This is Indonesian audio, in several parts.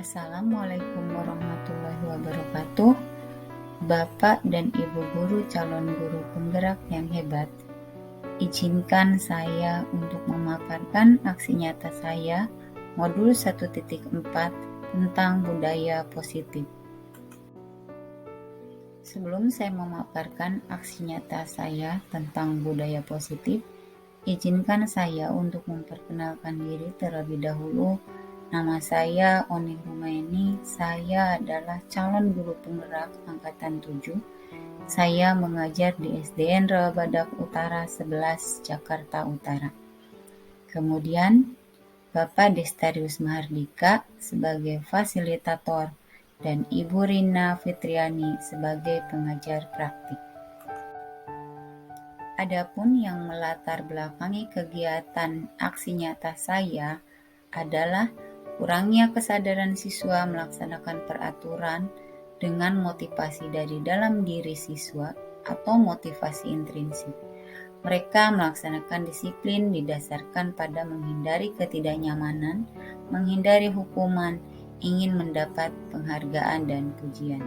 Assalamualaikum warahmatullahi wabarakatuh. Bapak dan Ibu guru calon guru penggerak yang hebat, izinkan saya untuk memaparkan aksi nyata saya modul 1.4 tentang budaya positif. Sebelum saya memaparkan aksi nyata saya tentang budaya positif, izinkan saya untuk memperkenalkan diri terlebih dahulu. Nama saya Oni Rumaini, saya adalah calon guru penggerak angkatan 7. Saya mengajar di SDN Rawabadak Utara 11, Jakarta Utara. Kemudian, Bapak Destarius Mahardika sebagai fasilitator dan Ibu Rina Fitriani sebagai pengajar praktik. Adapun yang melatar belakangi kegiatan aksi nyata saya adalah kurangnya kesadaran siswa melaksanakan peraturan dengan motivasi dari dalam diri siswa atau motivasi intrinsik. Mereka melaksanakan disiplin didasarkan pada menghindari ketidaknyamanan, menghindari hukuman, ingin mendapat penghargaan dan pujian.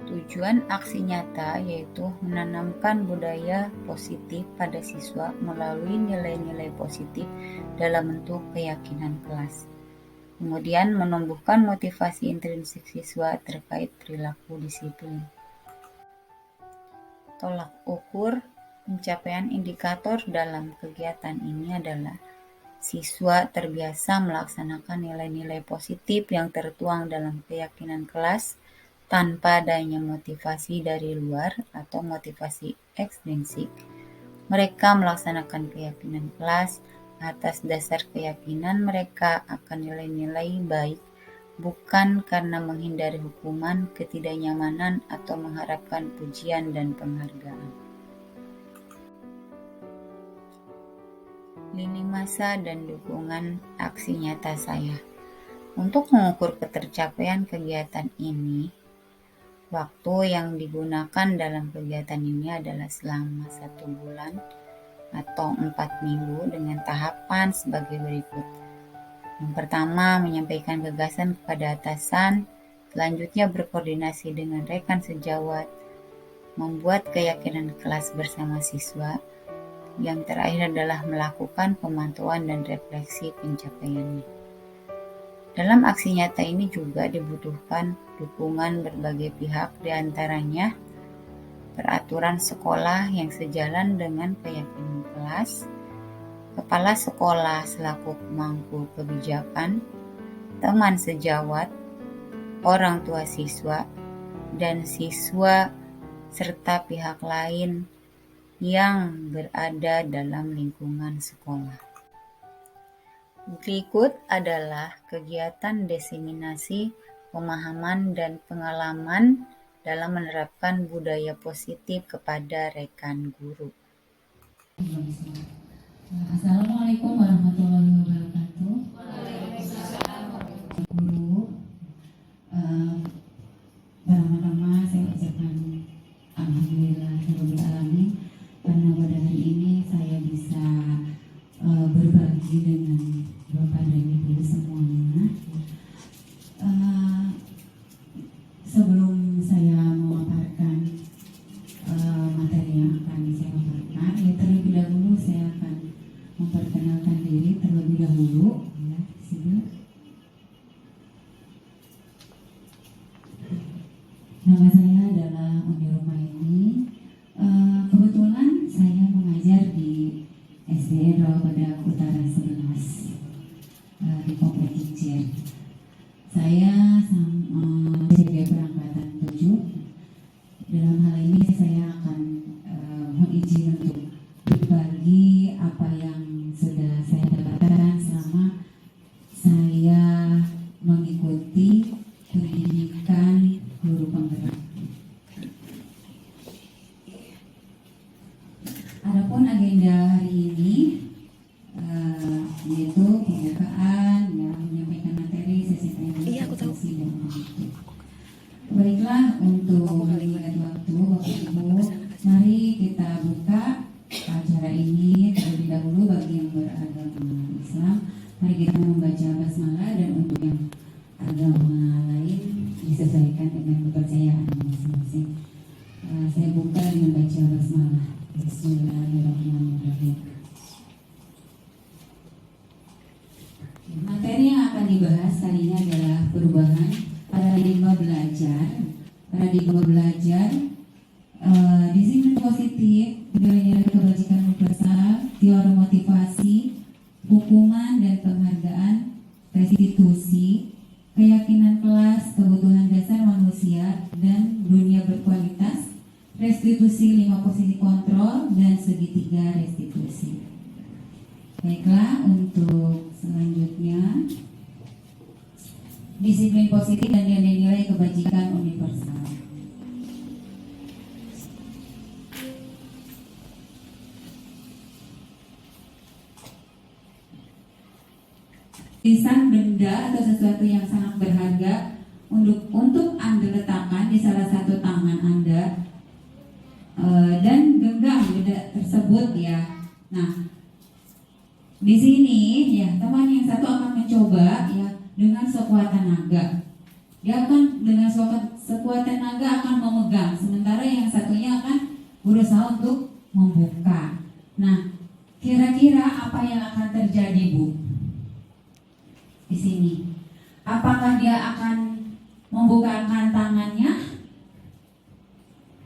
Tujuan aksi nyata yaitu menanamkan budaya positif pada siswa melalui nilai-nilai positif dalam bentuk keyakinan kelas. Kemudian menumbuhkan motivasi intrinsik siswa terkait perilaku disiplin. Tolak ukur pencapaian indikator dalam kegiatan ini adalah siswa terbiasa melaksanakan nilai-nilai positif yang tertuang dalam keyakinan kelas tanpa adanya motivasi dari luar atau motivasi ekstrinsik. Mereka melaksanakan keyakinan kelas atas dasar keyakinan mereka akan nilai-nilai baik, bukan karena menghindari hukuman, ketidaknyamanan, atau mengharapkan pujian dan penghargaan. Lini masa dan dukungan aksi nyata saya. Untuk mengukur ketercapaian kegiatan ini, waktu yang digunakan dalam kegiatan ini adalah selama 1 bulan atau 4 minggu dengan tahapan sebagai berikut. Yang pertama, menyampaikan gagasan kepada atasan, selanjutnya berkoordinasi dengan rekan sejawat, membuat keyakinan kelas bersama siswa, yang terakhir adalah melakukan pemantauan dan refleksi pencapaiannya. Dalam aksi nyata ini juga dibutuhkan dukungan berbagai pihak, diantaranya peraturan sekolah yang sejalan dengan keyakinan kelas, kepala sekolah selaku pemangku kebijakan, teman sejawat, orang tua siswa, dan siswa serta pihak lain yang berada dalam lingkungan sekolah. Berikut adalah kegiatan diseminasi pemahaman dan pengalaman dalam menerapkan budaya positif kepada rekan guru. Assalamualaikum warahmatullahi wabarakatuh. Guru, pertama-tama saya ucapkan alhamdulillahirabbil alamin karena pada hari ini saya bisa berbagi dengan Bapak dan Ibu semuanya. Sebelum saya memaparkan materi yang akan saya paparkan, terlebih dahulu saya akan memperkenalkan diri terlebih dahulu. Ya, nama saya adalah Oni Rumaini. Kebetulan saya mengajar di SDN Rawabadak Utara 11 di Komplek Kincir. Saya sebagai perangkatan 7. Dalam hal ini saya akan mengizin untuk berbagi apa yang sudah saya dapatkan selama saya mengikuti pendidikan guru penggerak. Adapun agenda hari ini yaitu pembukaan, ya, menyampaikan materi sesi presentasi membaca basmalah, dan untuk yang agama lain disesuaikan dengan kepercayaan masing-masing. Saya buka dengan baca basmalah. Bismillahirrahmanirrahim. Materi yang akan dibahas kali ini adalah perubahan paradigma belajar. Paradigma belajar, disiplin positif, nilai-nilai kebajikan universal, teori motivasi, hukuman dan penghargaan, restitusi, keyakinan kelas, kebutuhan dasar manusia dan dunia berkualitas, restitusi 5 posisi kontrol, dan segitiga restitusi. Baiklah, untuk selanjutnya, disiplin positif dan nilai-nilai kebajikan universal. Lisan benda atau sesuatu yang sangat berharga untuk Anda letakkan di salah satu tangan Anda, dan genggam benda tersebut ya. Nah, di sini ya teman yang satu akan mencoba ya dengan sekuat tenaga. Dia akan dengan sekuat tenaga akan memegang, sementara yang satunya akan berusaha untuk membuka. Nah, kira-kira apa yang akan terjadi, Bu? Di sini, apakah dia akan membukakan tangannya,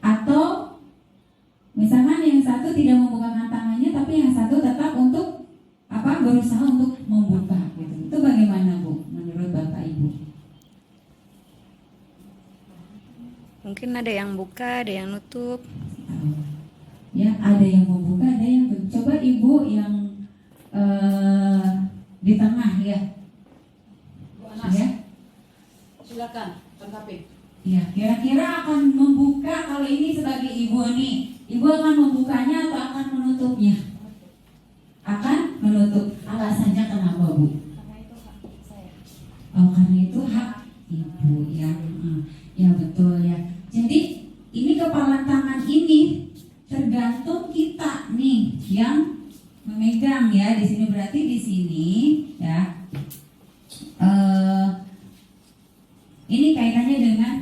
atau misalkan yang satu tidak membukakan tangannya tapi yang satu tetap untuk berusaha untuk membuka gitu. Itu bagaimana, Bu, menurut Bapak Ibu? Mungkin ada yang buka, ada yang nutup. Ya, ada yang membuka, ada yang coba Ibu yang di tengah ya. Ya. Silakan, lengkapin. Ya, kira-kira akan membuka, kalau ini sebagai ibu nih, ibu akan membukanya atau akan menutupnya? Akan menutup. Alasannya kenapa, Bu? Karena itu hak saya. Oh, karena itu hak ibu ya. Ya betul ya. Jadi ini kepala tangan ini tergantung kita nih yang memegang ya. Di sini berarti di sini ya. Ini kaitannya dengan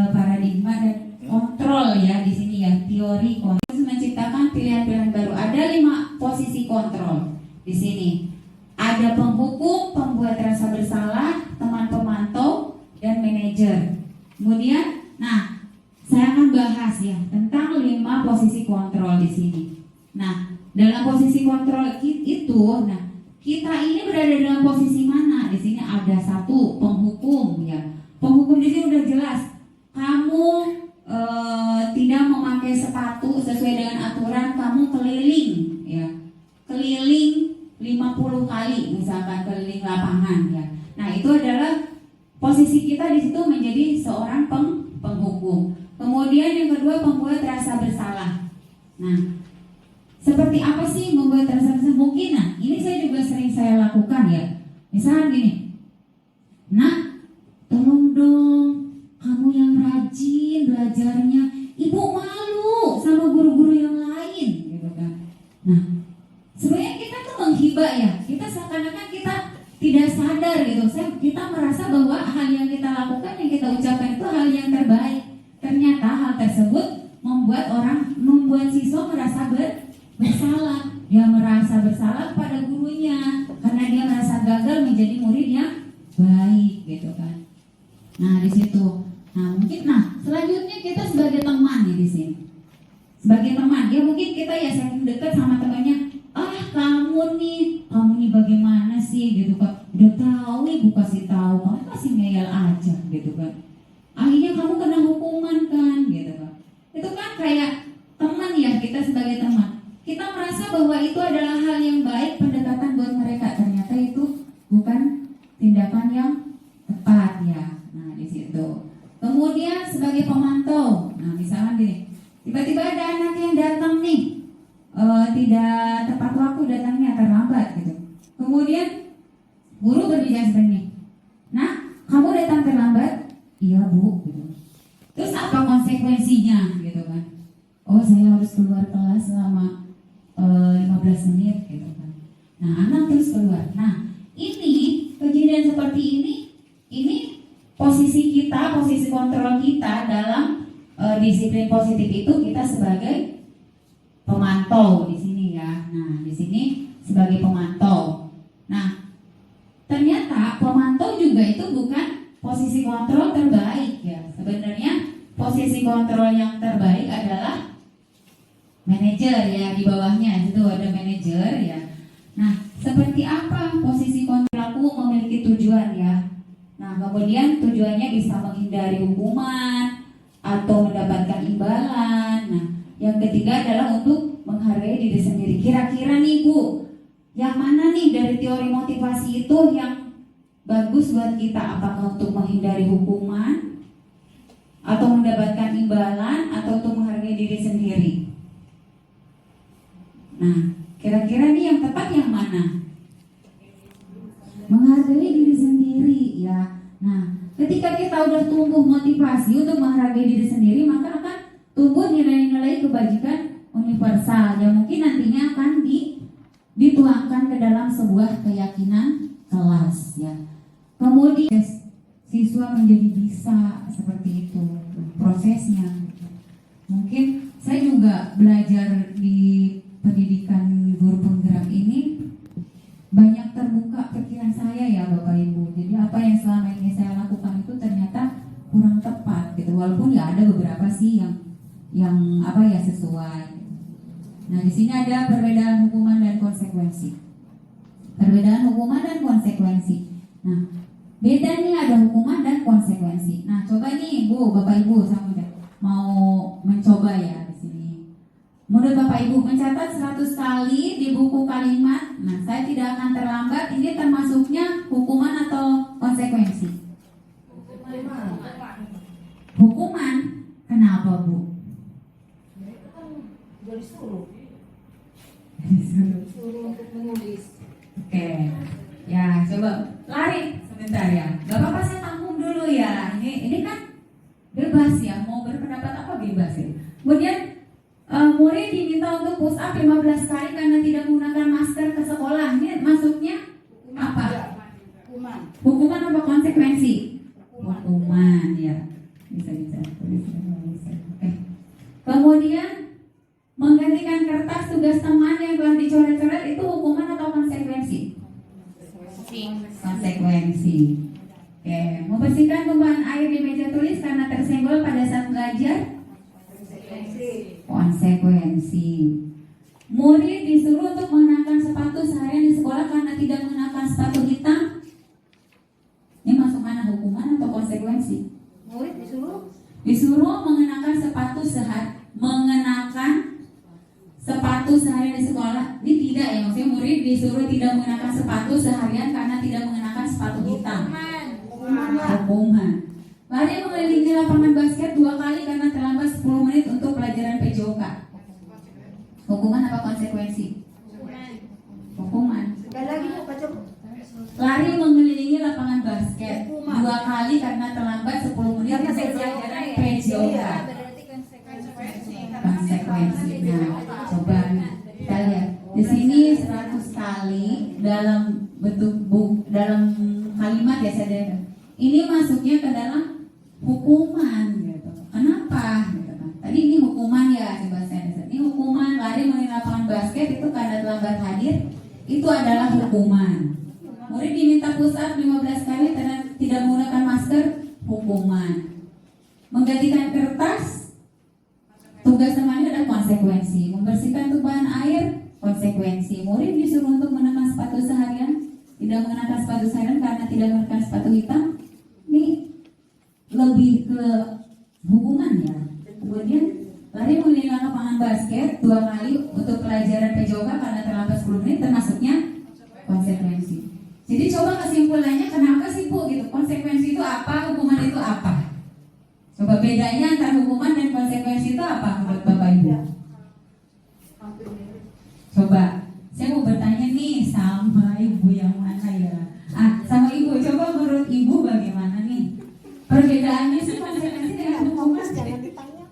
paradigma dan kontrol ya di sini ya, teori kontrol. Menciptakan pilihan-pilihan baru. Ada 5 posisi kontrol di sini. Ada penghukum, pembuat rasa bersalah, teman pemantau, dan manajer. Kemudian, nah, saya akan bahas ya tentang 5 posisi kontrol di sini. Nah, dalam posisi kontrol itu, nah, kita ini berada dalam posisi mana? Di sini ada 1 penghukum ya. Penghukum di sini udah jelas. Kamu tidak memakai sepatu sesuai dengan aturan, kamu keliling ya. Keliling 50 kali misalkan, keliling lapangan ya. Nah, itu adalah posisi kita di situ menjadi seorang penghukum. Kemudian yang kedua, pembuat rasa bersalah. Nah, seperti apa sih membuat rasa bersalah? Mungkin ini sering saya lakukan ya. Misalnya gini. Nah, tolong dong, kamu yang rajin belajarnya. Ibu malu sama guru-guru yang lain, gitu kan. Nah, sebenarnya kita tuh menghibah ya. Kita seakan-akan kita tidak sadar gitu. Kita merasa bahwa hal yang kita lakukan, yang kita ucapkan itu hal yang terbaik. Ternyata hal tersebut membuat siswa merasa bersalah. Dia merasa bersalah pada gurunya karena dia merasa gagal menjadi murid yang baik, gitu kan. Nah, di situ. Nah, mungkin selanjutnya kita sebagai teman nih di sini. Sebagai teman, ya mungkin kita ya sering dekat sama temannya. Kamu nih bagaimana sih gitu kan. Udah tahu ibu kasih tahu, kamu masih ngeyel aja gitu kan. Akhirnya kamu kena hukuman kan gitu kan. Itu kan kayak teman ya, kita sebagai teman. Kita merasa bahwa itu adalah hal yang baik, pendekatan buat mereka. Ternyata itu bukan tindakan yang tepat ya. Nah, di situ. Kemudian sebagai pemantau. Nah, misalnya gini, tiba-tiba ada anak yang datang nih, tidak tepat waktu datangnya, terlambat gitu. Kemudian guru berbicara seperti ini. Nah, kamu datang terlambat? Iya, Bu, gitu. Terus apa konsekuensinya gitu kan? Oh, saya harus keluar kelas selama 15 menit gitu kan. Nah, anak terus keluar. Nah, ini kejadian kejadian seperti ini posisi kita, posisi kontrol kita dalam disiplin positif itu kita sebagai pemantau di sini ya. Nah, di sini sebagai pemantau. Nah, ternyata pemantau juga itu bukan posisi kontrol terbaik ya. Sebenarnya posisi kontrol yang terbaik adalah manajer ya, di bawahnya itu ada manajer ya. Nah, seperti apa posisi kontrol aku memiliki tujuan ya. Nah, kemudian tujuannya bisa menghindari hukuman atau mendapatkan imbalan. Nah, yang ketiga adalah untuk menghargai diri sendiri. Kira-kira nih Bu, yang mana nih dari teori motivasi itu yang bagus buat kita? Apakah untuk menghindari hukuman atau mendapatkan imbalan atau untuk menghargai diri sendiri? Nah, kira-kira nih yang tepat yang mana? Menghargai diri sendiri ya. Nah, ketika kita udah tumbuh motivasi untuk menghargai diri sendiri, maka akan tumbuh nilai-nilai kebajikan universal yang mungkin nantinya akan dituangkan ke dalam sebuah keyakinan kelas ya. Kemudian siswa menjadi bisa seperti itu prosesnya. Mungkin saya juga belajar di pendidikan guru penggerak ini banyak terbuka pikiran saya ya Bapak Ibu. Jadi apa yang selama ini saya lakukan itu ternyata kurang tepat gitu. Walaupun ya ada beberapa sih yang apa ya sesuai. Nah, di sini ada perbedaan hukuman dan konsekuensi. Perbedaan hukuman dan konsekuensi. Nah, beda nih ada hukuman dan konsekuensi. Nah, coba nih Bu, Bapak Ibu sama mau mencoba ya di sini. Menurut Bapak Ibu mencatat 100 kali di buku kalimat. Nah, saya tidak akan terlambat. Ini termasuknya hukuman atau konsekuensi? Hukuman. Kenapa Bu? Disuruh untuk menulis. Oke. Ya, coba lari sebentar ya. Gak apa-apa, saya tanggung dulu ya. Ini kan bebas ya, mau berpendapat apa bebas ya. Kemudian murid diminta untuk push up 15 kali karena tidak menggunakan masker ke sekolah. Ini masuknya apa? Hukuman apa konsekuensi? Hukuman ya. Bisa. Oke. Kemudian menggantikan kertas tugas teman yang telah dicoret-coret itu hukuman atau konsekuensi? Konsekuensi. Oke. Membersihkan tumpahan air di meja tulis karena tersenggol pada saat belajar? Konsekuensi. Murid disuruh untuk mengenakan sepatu seharian di sekolah karena tidak mengenakan sepatu hitam. Ini masuk mana, hukuman atau konsekuensi? Murid Disuruh mengenakan sepatu seharian di sekolah. Ini tidak ya, maksudnya murid disuruh tidak mengenakan sepatu seharian karena tidak mengenakan sepatu hitam. Hukuman. Lari mengelilingi lapangan basket 2 kali karena terlambat 10 menit untuk pelajaran PJOK. Hukuman apa konsekuensi? Hukuman. Sekali lagi mau baca. Lari mengelilingi lapangan basket 2 kali karena terlambat 10 menit untuk pelajaran PJOK. Konsekuensi. Nah, coba kita lihat. Di sini 100 kali dalam bentuk dalam kalimat ya saya. Ini masuknya ke dalam hukuman gitu. Kenapa? Gitu kan. Tadi ini hukuman ya, coba saya. Ini hukuman lari mengelilingi lapangan basket itu karena terlambat hadir. Itu adalah hukuman. Murid diminta push up 15 kali karena tidak menggunakan masker, hukuman. Menggantikan kertas tugas temannya ada konsekuensi. Membersihkan tumpahan air, konsekuensi. Murid disuruh untuk mengenakan sepatu seharian, tidak mengenakan sepatu seharian karena tidak menggunakan sepatu hitam. Ini lebih ke hukuman ya. Kemudian lari mengelilingi lapangan basket 2 kali untuk pelajaran PJOK karena terlambat 10 menit termasuknya konsekuensi. Jadi coba kesimpulannya kenapa sih Bu gitu? Konsekuensi itu apa? Hukuman itu apa? Coba bedanya antara hukuman dan konsekuensi itu apa menurut Bapak Ibu? Coba, saya mau bertanya nih sama Ibu yang mana ya? Sama Ibu, coba menurut Ibu bagaimana nih? Perbedaannya sih konsekuensi dengan hukuman. Jangan ditanya.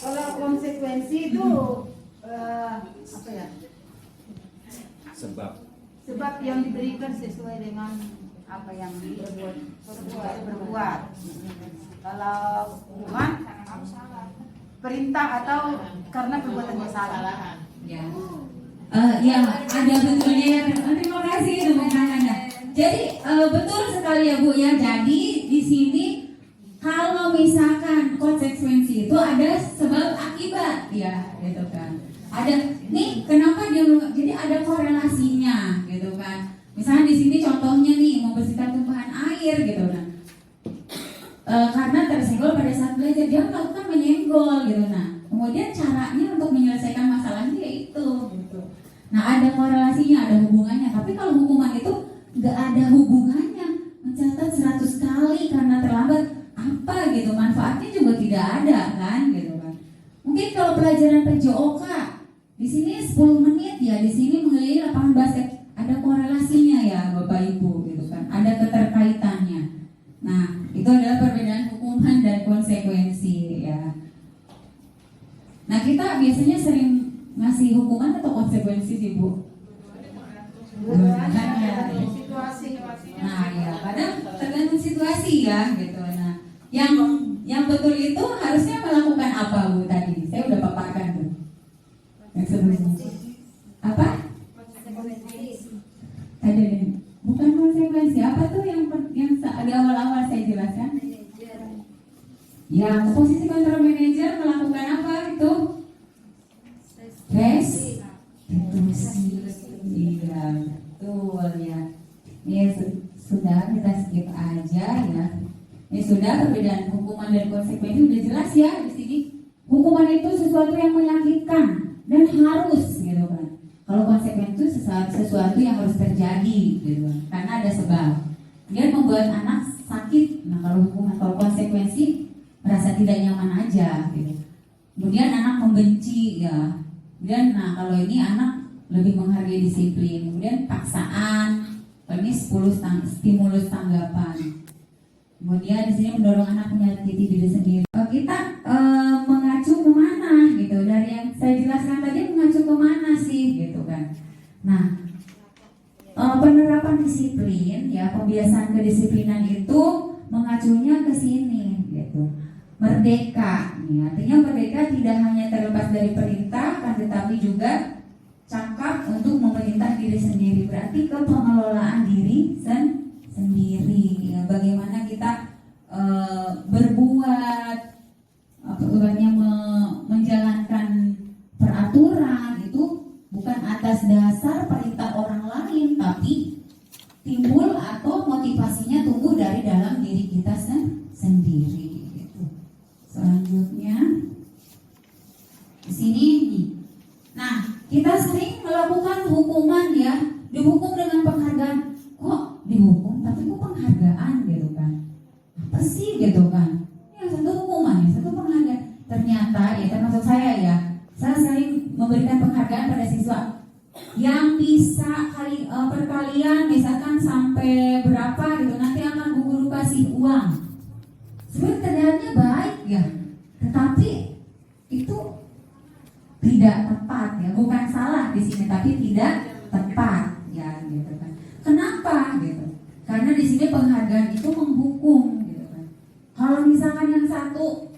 Kalau konsekuensi itu apa ya? Sebab Sebab yang diberikan sesuai dengan apa yang berbuat. Kalau hukuman perintah atau karena perbuatan yang salah. Ya. Ya, ada betulnya ya. Terima kasih tepuk tangannya. Jadi betul sekali ya Bu ya. Jadi di sini kalau misalkan konsekuensi itu ada sebab akibat ya, gitu kan. Ada nih kenapa dia jadi ada korelasinya, gitu kan. Misalnya di sini contohnya nih membersihkan tumpahan air, gitu kan. Karena tersenggol pada saat belajar dia melakukan menyenggol, gitu. Nah, kemudian caranya untuk menyelesaikan masalahnya itu, gitu. Nah, ada korelasinya, ada hubungannya. Tapi kalau hukuman itu nggak ada hubungannya, mencatat 100 kali karena terlambat, apa gitu, manfaatnya juga tidak ada kan, gitu kan. Mungkin kalau pelajaran PJOK di sini 10 menit ya, di sini mengelilingi lapangan basket, ada korelasinya ya Bapak Ibu, gitu kan, ada keterkaitannya. Nah, itu adalah perbedaan hukuman dan konsekuensi ya. Nah, kita biasanya sering ngasih hukuman atau konsekuensi sih Bu? Situasi. Nah ya, kadang tergantung situasi ya, gitu. Nah, yang betul itu harusnya melakukan apa Bu tadi? Saya udah paparkan tuh. Yang sebelumnya. Apa? Tadi bukan konsekuensi. Apa tuh yang di awal-awal saya jelaskan? Yang posisi kontrol manajer melakukan apa itu? Restitusi. Iya, betul ya. Ini sudah kita skip aja ya. Ini sudah perbedaan hukuman dan konsekuensi udah jelas ya di sini. Hukuman itu sesuatu yang menyakitkan dan harus, gitu kan. Kalau konsekuensi itu sesuatu yang harus terjadi, gitu kan. Karena ada sebab. Dia membuat anak sakit. Nah, kalau hukuman, kalau konsekuensi merasa tidak nyaman aja, gitu. Kemudian anak membenci ya. Kemudian nah kalau ini anak lebih menghargai disiplin. Kemudian paksaan, ini stimulus tanggapan. Kemudian di sini mendorong anak menyakiti diri sendiri. Kita mengacu kemana gitu? Dari yang saya jelaskan tadi mengacu kemana sih gitu kan? Nah, penerapan disiplin ya, pembiasaan kedisiplinan itu mengacunya ke sini gitu. Merdeka, nih, artinya merdeka tidak hanya terlepas dari perintah, kan, tetapi juga cakap untuk memerintah diri sendiri. Berarti ke pengelolaan diri sendiri. Ya, bagaimana kita berbuat, menjalankan peraturan itu bukan atas dasar perintah orang lain, tapi timbul atau motivasinya tumbuh dari dalam diri kita sendiri. Selanjutnya di sini nih. Nah, kita sering melakukan hukuman ya, dihukum dengan penghargaan. Kok dihukum tapi kok penghargaan gitu kan? Apa sih gitu kan? Ya satu hukuman, ya satu penghargaan. Ternyata ya termasuk saya ya, saya sering memberikan penghargaan pada siswa yang bisa perkalian misalkan sampai berapa gitu, nanti akan Bu Guru kasih uang. Sebenarnya keadaannya baik ya, tetapi itu tidak tepat ya, bukan salah di sini, tapi tidak tepat ya, gitu kan. Kenapa gitu? Karena di sini penghargaan itu menghukum, gitu kan. Kalau misalkan yang satu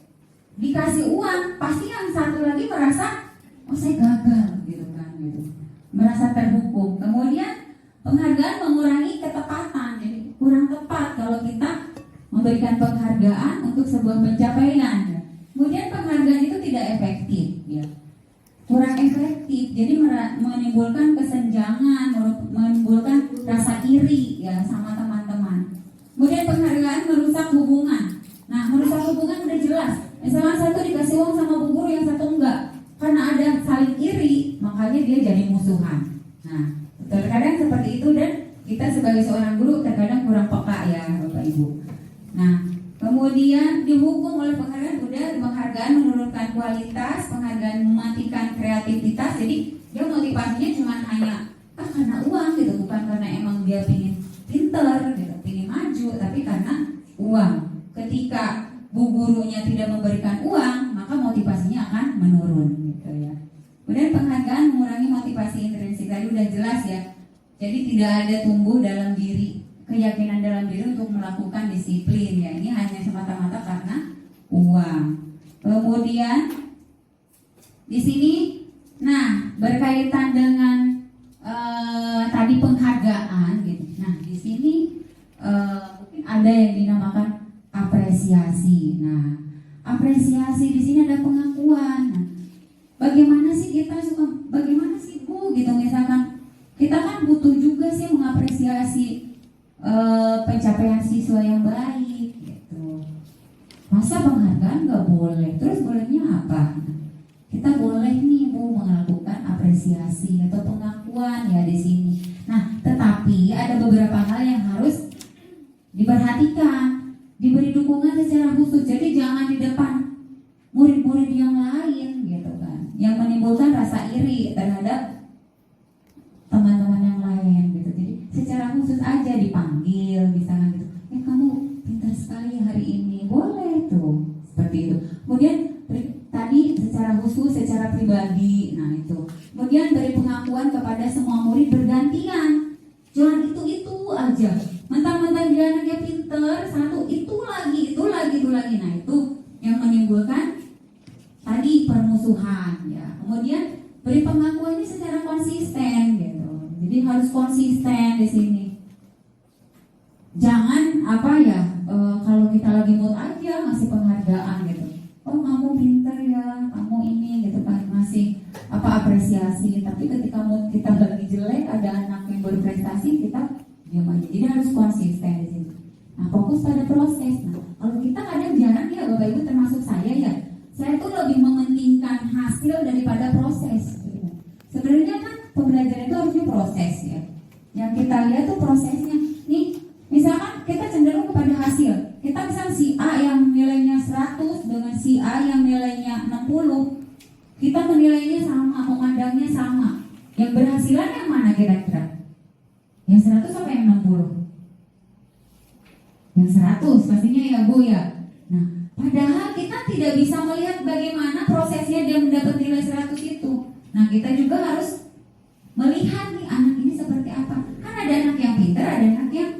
dikasih uang, pasti yang satu lagi merasa, oh saya gagal, gitu kan, gitu, merasa terhukum. Kemudian penghargaan mengurangi ketepatan, jadi kurang tepat kalau kita memberikan penghargaan untuk sebuah pencapaian. Kemudian penghargaan itu tidak efektif, ya, kurang efektif. Jadi menimbulkan kesenjangan, menimbulkan rasa iri ya sama teman-teman. Kemudian penghargaan merusak hubungan. Nah, merusak hubungan udah jelas. Misalnya satu dikasih uang sama Bu Guru, yang satu enggak, karena ada saling iri, makanya dia jadi musuhan. Nah, terkadang seperti itu, dan kita sebagai seorang guru terkadang kurang peka ya Bapak Ibu. Nah, kemudian dihukum oleh penghargaan, udah penghargaan menurunkan kualitas, penghargaan mematikan kreativitas. Jadi dia motivasinya cuma hanya karena uang gitu, bukan karena emang dia pengen pinter gitu, pengen maju, tapi karena uang. Ketika Bu Gurunya tidak memberikan uang, maka motivasinya akan menurun gitu ya. Kemudian penghargaan mengurangi motivasi intrinsik, tadi udah jelas ya. Jadi tidak ada tumbuh dalam diri, keyakinan dalam diri untuk melakukan disiplin ya. Ini hanya semata-mata karena uang. Kemudian di sini, nah berkaitan dengan tadi penghargaan gitu. Nah di sini mungkin ada yang dinamakan apresiasi. Nah apresiasi di sini ada pengakuan. Nah, bagaimana sih kita suka, bagaimana sih Bu gitu misalkan kita kan butuh juga sih mengapresiasi pencapaian siswa yang baik gitu. Masa penghargaan nggak boleh? Terus bolehnya apa? Kita boleh nih Bu melakukan apresiasi atau pengakuan ya di sini. Nah, tetapi ada beberapa hal yang harus diperhatikan, diberi dukungan secara khusus. Jadi jangan di depan murid-murid yang lain gitu kan, yang menimbulkan rasa iri terhadap teman-teman yang lain gitu. Jadi secara khusus aja dipanggil misalnya gitu. Kamu pintar sekali hari ini, boleh tuh seperti itu. Kemudian tadi secara khusus, secara pribadi, nah itu. Kemudian beri pengakuan kepada semua murid bergantian. Jangan itu aja. Mentang-mentang dia anaknya pintar, satu itu lagi. Nah itu yang menimbulkan tadi permusuhan ya. Kemudian beri pengakuannya secara konsisten gitu. Jadi harus konsisten di sini. Jangan kalau kita lagi mood aja ngasih penghargaan gitu. Oh kamu pintar ya, kamu ini gitu kan, masih apresiasi. Tapi ketika mood kita lagi jelek, ada anak yang berprestasi, kita diam aja. Jadi harus konsisten di sini. Nah fokus pada proses. Nah kalau kita kadang jarang ya Bapak Ibu termasuk saya ya, saya tuh lebih mementingkan hasil daripada proses. Sebenarnya kan pembelajaran itu harusnya proses ya. Yang kita lihat tuh prosesnya. Nih misalkan kita cenderung kepada hasil. Kita misal si A yang nilainya 100 dengan si A yang nilainya 60, kita menilainya sama, memandangnya sama. Yang berhasilan yang mana kira-kira? Yang 100 apa yang 60? Yang 100 pastinya ya Bu ya. Nah, padahal kita tidak bisa melihat bagaimana prosesnya dia mendapat nilai 100 itu. Nah, kita juga harus melihat nih anak ini seperti apa. Kan ada anak yang pintar, ada anak yang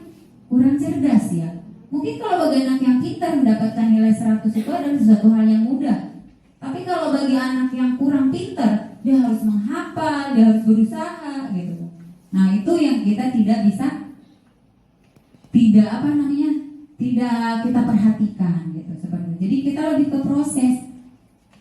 kurang cerdas ya. Mungkin kalau bagi anak yang pintar mendapatkan nilai 100 itu adalah sesuatu hal yang mudah. Tapi kalau bagi anak yang kurang pintar, dia harus menghafal, dia harus berusaha gitu. Nah, itu yang kita tidak bisa tidak kita perhatikan gitu seperti itu. Jadi kita lebih ke proses.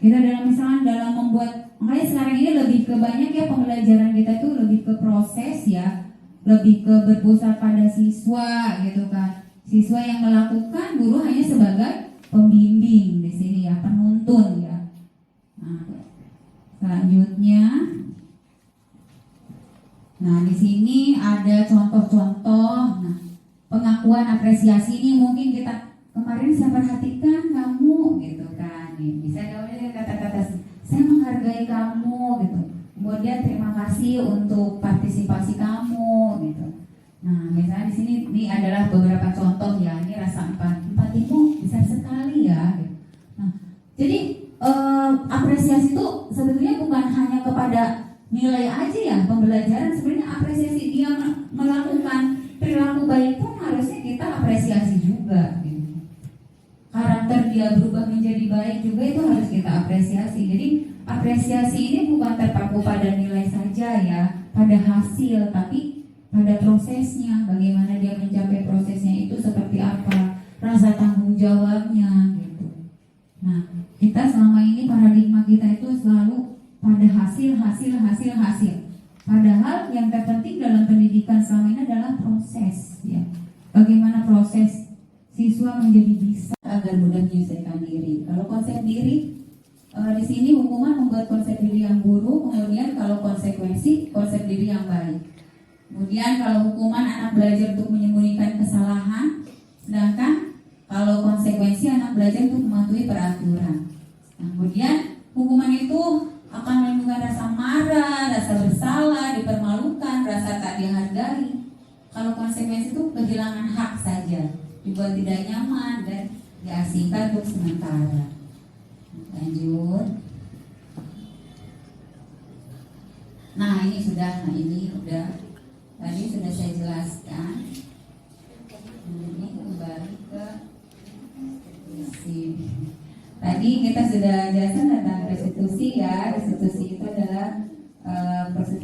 Kita dalam membuat, makanya sekarang ini lebih ke banyak ya pembelajaran kita itu lebih ke proses ya, lebih ke berpusat pada siswa gitu kan. Siswa yang melakukan, guru hanya sebagai pembimbing di sini ya, penuntun ya. Nah, selanjutnya, nah di sini ada contoh-contoh. Nah, pengakuan apresiasi ini mungkin kita kemarin saya perhatikan kamu gitu kan. Nih, bisa diawali kata-kata saya menghargai kamu gitu. Kemudian terima kasih untuk partisipasi kamu gitu. Nah, misalnya di sini ini adalah beberapa contoh ya. Ini rasa empatimu besar sekali ya. Gitu. Nah, jadi apresiasi itu sebetulnya bukan hanya kepada nilai aja ya pembelajaran. Sebenarnya apresiasi dia melakukan perilaku baik pun harusnya kita apresiasi juga. Gitu. Karakter dia berubah menjadi baik juga itu harus kita apresiasi. Jadi apresiasi ini bukan terpaku pada nilai saja ya, pada hasil, tapi pada prosesnya, bagaimana dia mencapai prosesnya itu seperti apa, rasa tanggung jawabnya gitu. Nah, kita selama ini paradigma kita itu selalu pada hasil. Padahal yang terpenting dalam pendidikan selama ini adalah proses ya. Bagaimana proses siswa menjadi bisa agar mudah menyelesaikan diri. Kalau konsep diri di sini hukuman membuat konsep diri yang buruk, kemudian kalau konsekuensi konsep diri yang baik. Kemudian kalau hukuman anak belajar untuk menyembunyikan kesalahan, sedangkan kalau konsekuensi anak belajar untuk mematuhi peraturan. Nah, kemudian hukuman itu akan menimbulkan rasa marah, rasa bersalah, dipermalukan, rasa tak dihargai. Kalau konsekuensi itu kehilangan hak saja, dibuat tidak nyaman dan diasingkan untuk sementara. Lanjut. Nah ini udah. tadi sudah saya jelaskan. Ini kembali ke sini. Tadi kita sudah jelaskan tentang restitusi ya. Restitusi itu adalah proses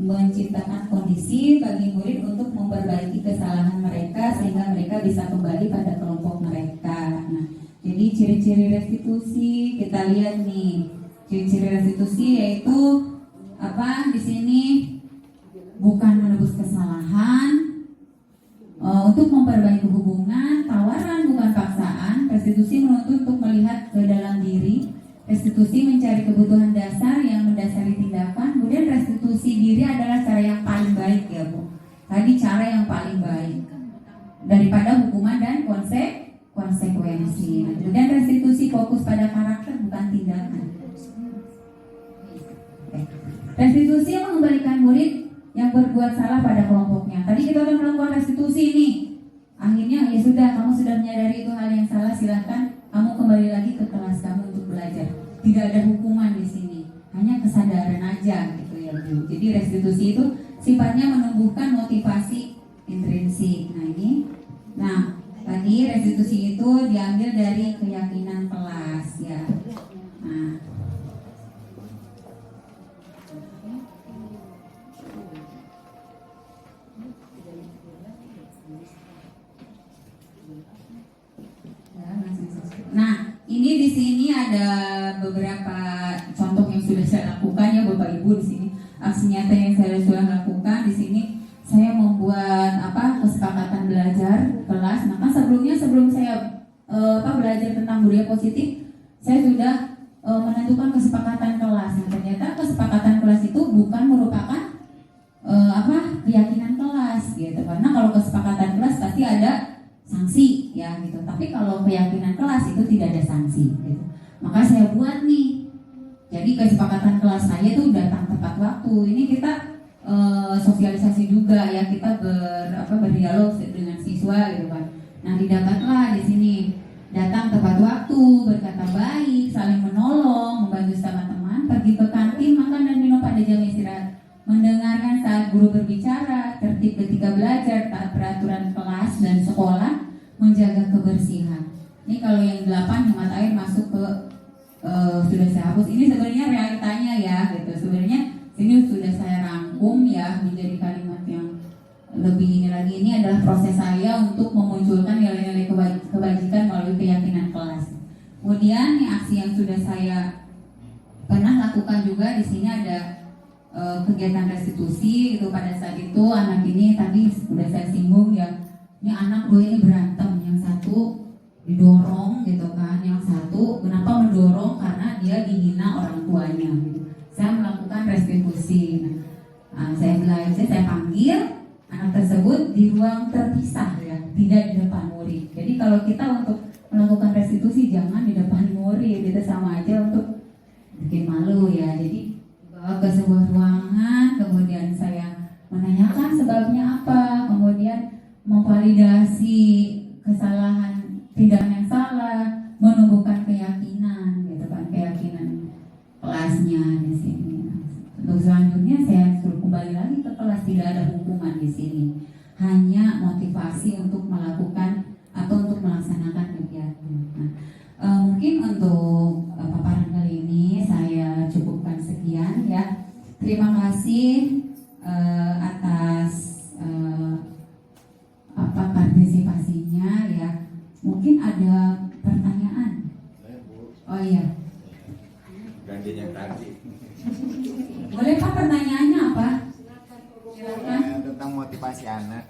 menciptakan kondisi bagi murid untuk memperbaiki kesalahan mereka sehingga mereka bisa kembali pada kelompok mereka. Nah, jadi ciri-ciri restitusi kita lihat nih. Ciri-ciri restitusi yaitu apa? Di sini bukan menebus kesalahan, untuk memperbaiki hubungan, tawaran bukan paksaan. Restitusi menuntut untuk melihat ke dalam diri. Restitusi mencari kebutuhan dasar yang mendasari tindakan. Kemudian restitusi diri adalah cara yang paling baik ya Bu. Tadi cara yang paling baik daripada hukuman dan konsekuensi. Nah, kemudian restitusi fokus pada karakter bukan tindakan. Restitusi mengembalikan murid yang berbuat salah pada kelompoknya. Tadi kita sudah melakukan restitusi nih. Akhirnya ya sudah, kamu sudah menyadari itu hal yang salah, silahkan kamu kembali lagi ke kelas kamu untuk belajar. Tidak ada hukuman di sini, hanya kesadaran aja gitu ya Bu. Jadi restitusi itu sifatnya menumbuhkan motivasi intrinsik. Nah tadi restitusi itu diambil dari keyakinan kelas ya. Nah, Nah, ini di sini ada beberapa contoh yang sudah saya lakukan ya Bapak Ibu di sini. Aksi nyata yang saya sudah lakukan di sini, saya membuat kesepakatan belajar kelas. Maka sebelum saya belajar tentang budaya positif, saya sudah menentukan kesepakatan kelas. Yang ternyata kesepakatan kelas itu bukan merupakan keyakinan kelas gitu. Karena kalau kesepakatan kelas pasti ada sanksi ya gitu. Tapi kalau keyakinan kelas itu tidak ada sanksi gitu. Maka saya buat nih. Jadi kesepakatan kelas saya tuh datang tepat waktu. Ini kita sosialisasi juga ya, kita berdialog dengan siswa gitu kan. Nah, didapatlah di sini datang tepat waktu, berkata baik, saling menolong, membantu sama teman, pergi ke kantin, makan dan minum pada jam istirahat, mendengarkan saat guru berbicara, tertib ketika belajar, taat peraturan kelas dan sekolah, menjaga kebersihan. Ini kalau yang 8 hemat air masuk ke sudah saya hapus. Ini sebenarnya realitanya ya gitu. Sebenarnya ini sudah saya rangkum ya menjadi kalimat yang lebih ini lagi. Ini adalah proses saya untuk memunculkan nilai-nilai kebajikan melalui keyakinan kelas. Kemudian ini aksi yang sudah saya pernah lakukan juga di sini ada kegiatan restitusi itu. Pada saat itu anak ini tadi sudah saya singgung ya, ini anak dua ini berantem, yang satu didorong gitu kan, yang satu kenapa mendorong karena dia dihina orang tuanya gitu. Saya melakukan restitusi. Nah, saya belajar, saya panggil anak tersebut di ruang terpisah ya, tidak di depan murid. Jadi kalau kita untuk melakukan restitusi jangan di depan murid, itu sama aja untuk bikin malu ya. Jadi dibawa ke sebuah ruangan, kemudian saya menanyakan sebabnya apa, kemudian memvalidasi kesalahan tindakan yang salah, menumbuhkan keyakinan gitu kan, keyakinan kelasnya di sini. Untuk selanjutnya saya suruh kembali lagi ke kelas, tidak ada hukuman di sini, hanya motivasi untuk melakukan atau untuk melaksanakan kegiatan. Mungkin untuk paparan kali ini saya cukupkan sekian ya. Terima kasih atas partisipasinya ya. Mungkin ada pertanyaan? Oh iya. Ganti yang tadi. Boleh Pak, pertanyaannya apa? Silakan. Tentang motivasi anak.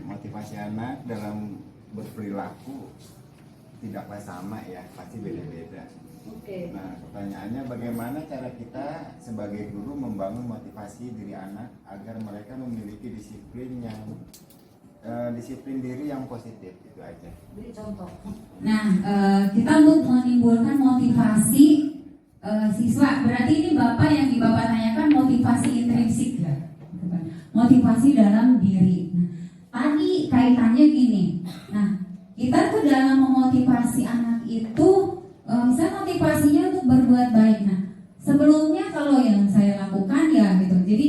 Motivasi anak dalam berperilaku tidaklah sama ya, pasti beda-beda. Oke. Nah, pertanyaannya bagaimana cara kita sebagai guru membangun motivasi diri anak agar mereka memiliki disiplin diri yang positif, itu aja. Beri contoh. Nah, kita untuk menimbulkan motivasi siswa, berarti ini Bapak yang Bapak tanyakan motivasi intrinsik ya, motivasi dalam diri. Nah, tadi kaitannya gini. Nah, kita tuh dalam memotivasi anak itu, misalnya motivasinya untuk berbuat baik. Nah, sebelumnya kalau yang saya lakukan ya gitu, jadi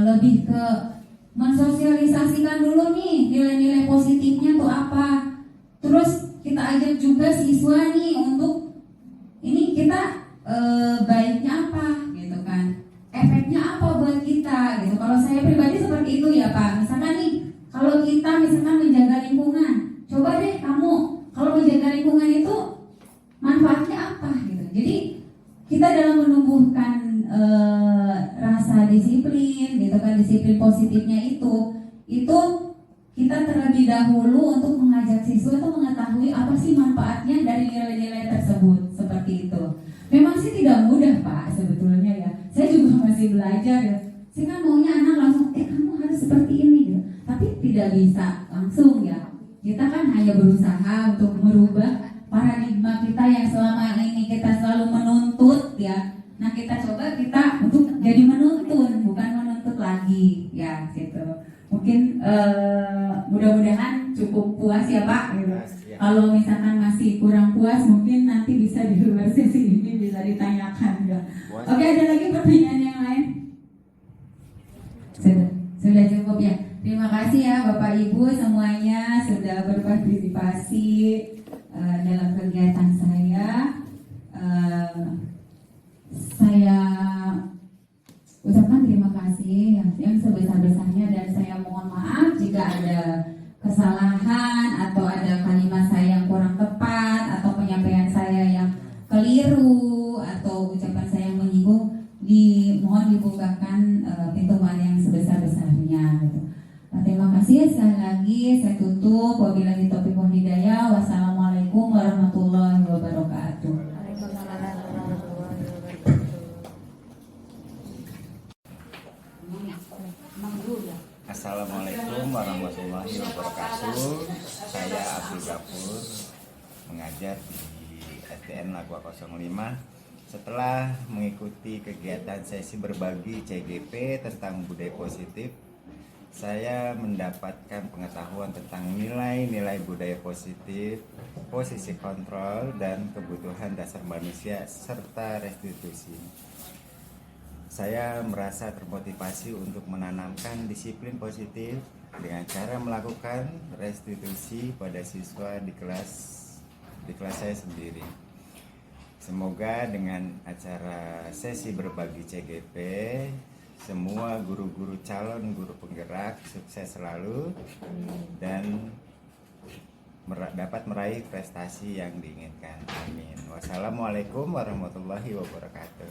lebih ke kita terlebih dahulu untuk mengajak siswa itu mengetahui apa sih manfaatnya dari nilai-nilai tersebut, seperti itu. Memang sih tidak mudah Pak sebetulnya ya. Saya juga masih belajar ya. Saya kan maunya anak langsung, kamu harus seperti ini gitu. Tapi tidak bisa langsung ya. Kita kan hanya berusaha untuk merubah paradigma kita yang selama ini kita selalu menuntut ya. Nah kita coba kita untuk jadi menuntun, bukan menuntut lagi ya gitu. Mungkin mudah-mudahan cukup puas ya Pak gitu. Ya. Kalau misalkan masih kurang puas mungkin nanti bisa di luar sesi ini bisa ditanyakan ya. Puas. Oke, ada lagi pertanyaan yang lain? Sudah cukup ya. Terima kasih ya Bapak Ibu semuanya sudah berpartisipasi dalam kegiatan saya. Saya ucapkan terima kasih yang sebesar-besarnya dan saya mohon maaf jika ada kesalahan atau ada kalimat saya yang kurang tepat atau penyampaian saya yang keliru atau ucapan saya yang menyinggung, mohon dibukakan pintu maaf yang sebesar-besarnya gitu. Terima kasih sekali lagi, saya tutup. Wabillahi taufiq wal hidayah. Wassalamualaikum warahmatullahi wabarakatuh. Assalamualaikum warahmatullahi wabarakatuh. Saya Abdul Ghafur, mengajar di SDN Lagua 05. Setelah mengikuti kegiatan sesi berbagi CGP tentang budaya positif, saya mendapatkan pengetahuan tentang nilai-nilai budaya positif, posisi kontrol, dan kebutuhan dasar manusia, serta restitusi. Saya merasa termotivasi untuk menanamkan disiplin positif dengan cara melakukan restitusi pada siswa di kelas saya sendiri. Semoga dengan acara sesi berbagi CGP, semua guru-guru calon guru penggerak sukses selalu dan dapat meraih prestasi yang diinginkan. Amin. Wassalamualaikum warahmatullahi wabarakatuh.